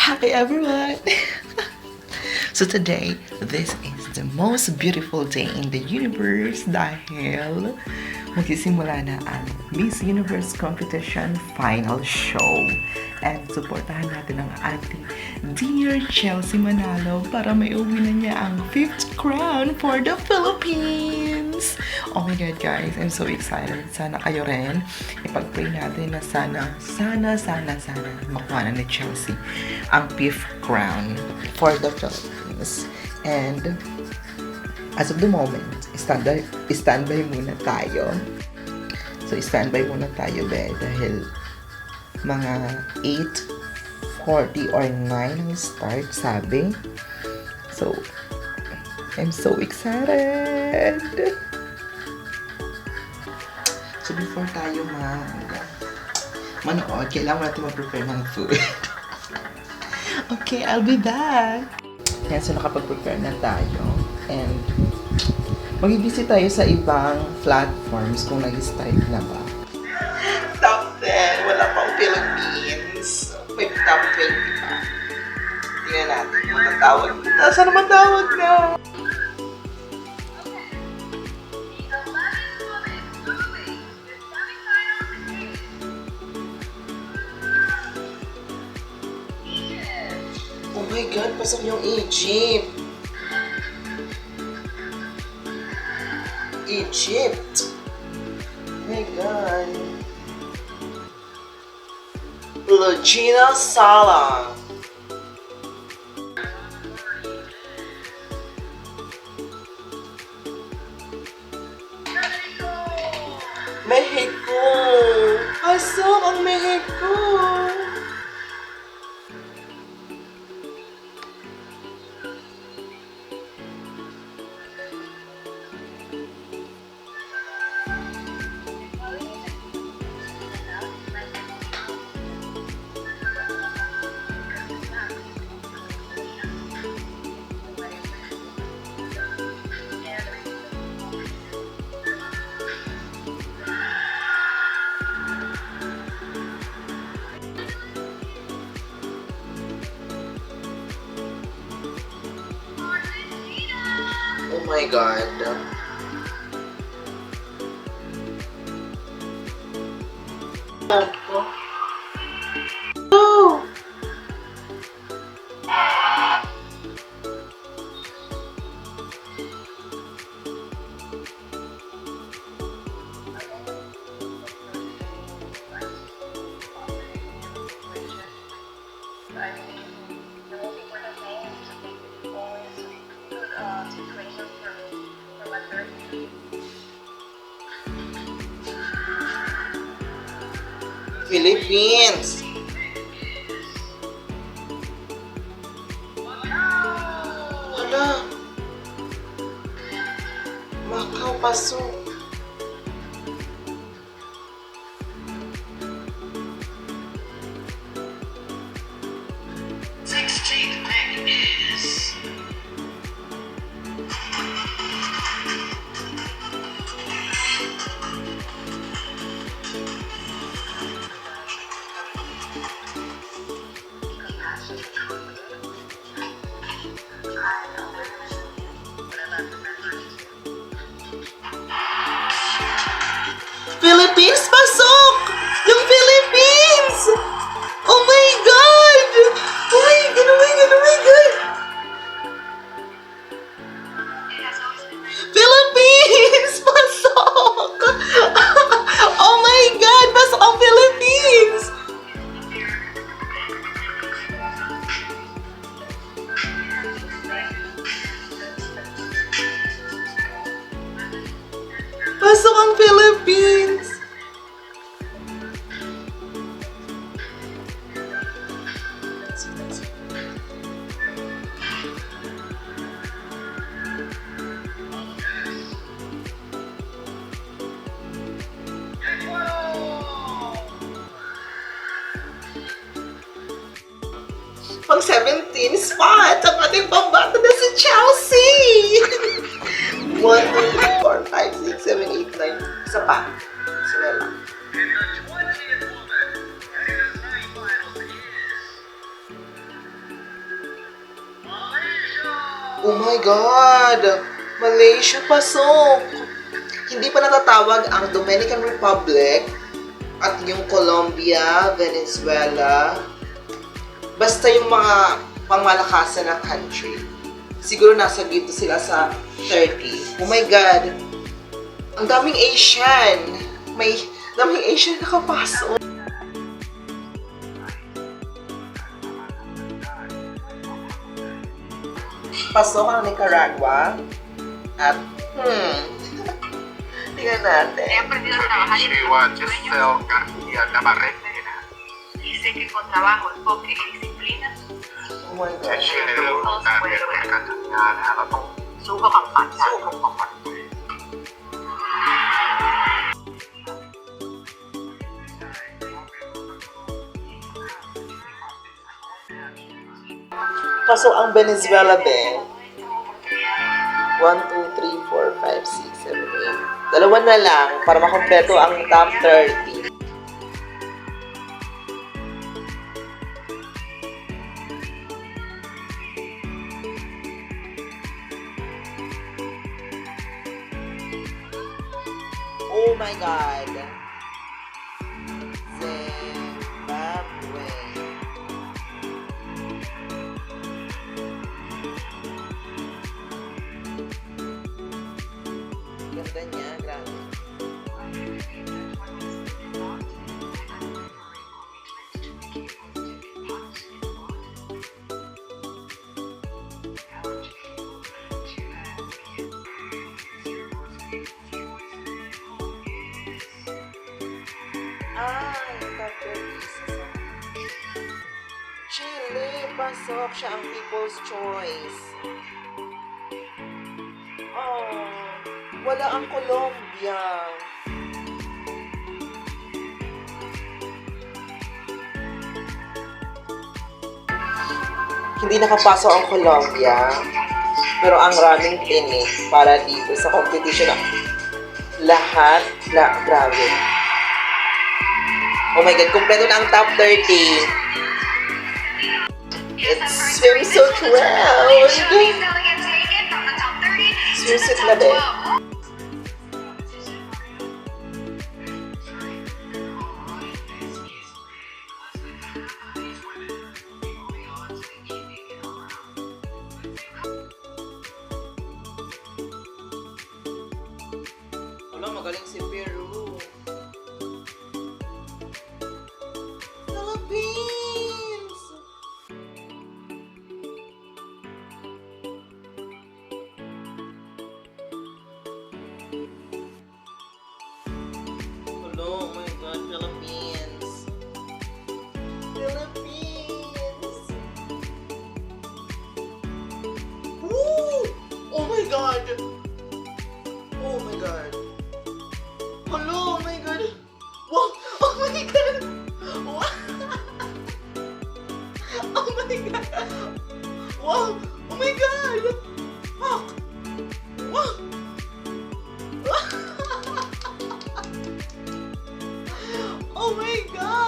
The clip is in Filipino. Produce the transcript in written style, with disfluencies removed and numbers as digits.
Hi everyone! So today, this is the most beautiful day in the universe dahil magsisimula na ang Miss Universe Competition Final Show. And supportahan natin ang ating dear Chelsea Manalo para may uwi na niya ang 5th crown for the Philippines! Oh my God guys, I'm so excited. Sana kayo rin. Ipag-pray natin na sana makuha na ni Chelsea ang 5th crown for the Philippines. And as of the moment, standby muna tayo. So, standby muna tayo dahil mga 8:40 or 9 ang start, sabi. So, I'm so excited! So, before tayo manood, kailangan natin mag-prepare ng food. Okay, I'll be back! Yan, so nakapag-prepare na tayo. And, mag-visit tayo sa ibang platforms kung nag-start na ba. Top 10, wala pang Philippines. May top 20 pa. Tingnan natin, matatawag na. Sana matawag na! Oh my God, pasok yung Egypt! Egypt! Oh my God! Regina Sala! Mexico! Pasok ang Mexico! Oh my God. Oh. Philippines! Wala! Macau, pasok! Philippines, pasok! Yung Philippines! Oh my God! Oh my God, oh my God, oh my God! Philippines! Pasok! Oh my God! Pasok ang Philippines! Pasok ang Philippines! Pang 17 spot! Ang ating pambata na si Chelsea! 1, 2, 3, 4, 5, 6, 7, 8, 9. Isa pa. Sila lang. Oh my God! Malaysia pasok! Hindi pa natatawag ang Dominican Republic at yung Colombia, Venezuela. Basta yung mga pangmalakasan na country. Siguro nasa dito sila sa 30. Oh my God! Ang daming Asian! May daming Asian nakapasok. Pasok ang Nicaragua. At, tingnan natin. He aprendido a trabajar y Giselle García Navarrete. dice que con trabajo, enfoque y disciplina, Oh my God. todo se puede lograr. แล้วเราต้อง สู้กับความฝันค่ะ สู้กับความฝันตัวเอง Pasok ang Venezuela, be. 1, 2, 3, 4, 5, 6, 7, 8. Dalawa na lang para makompleto ang top 30. Oh my God! Zimbabwe. Ganda niya, grabe. Chile, pasok siya ang People's Choice. Oh, wala ang Colombia. Hindi nakapasok ang Colombia, pero ang raming tinik para dito sa competition. Lahat, grabe. Oh my God, kumpleto na ang top 30. It's very so proud. Swimsuit na din. Wala, magaling si Peru. Philippines! Hello, oh my God, Philippines! Philippines! Woo! Oh my God! Oh my God! Hello, oh my God! Wow! Oh my God! Wow! Oh my God! Wow! Oh my God! Fuck! Wow! Oh my God!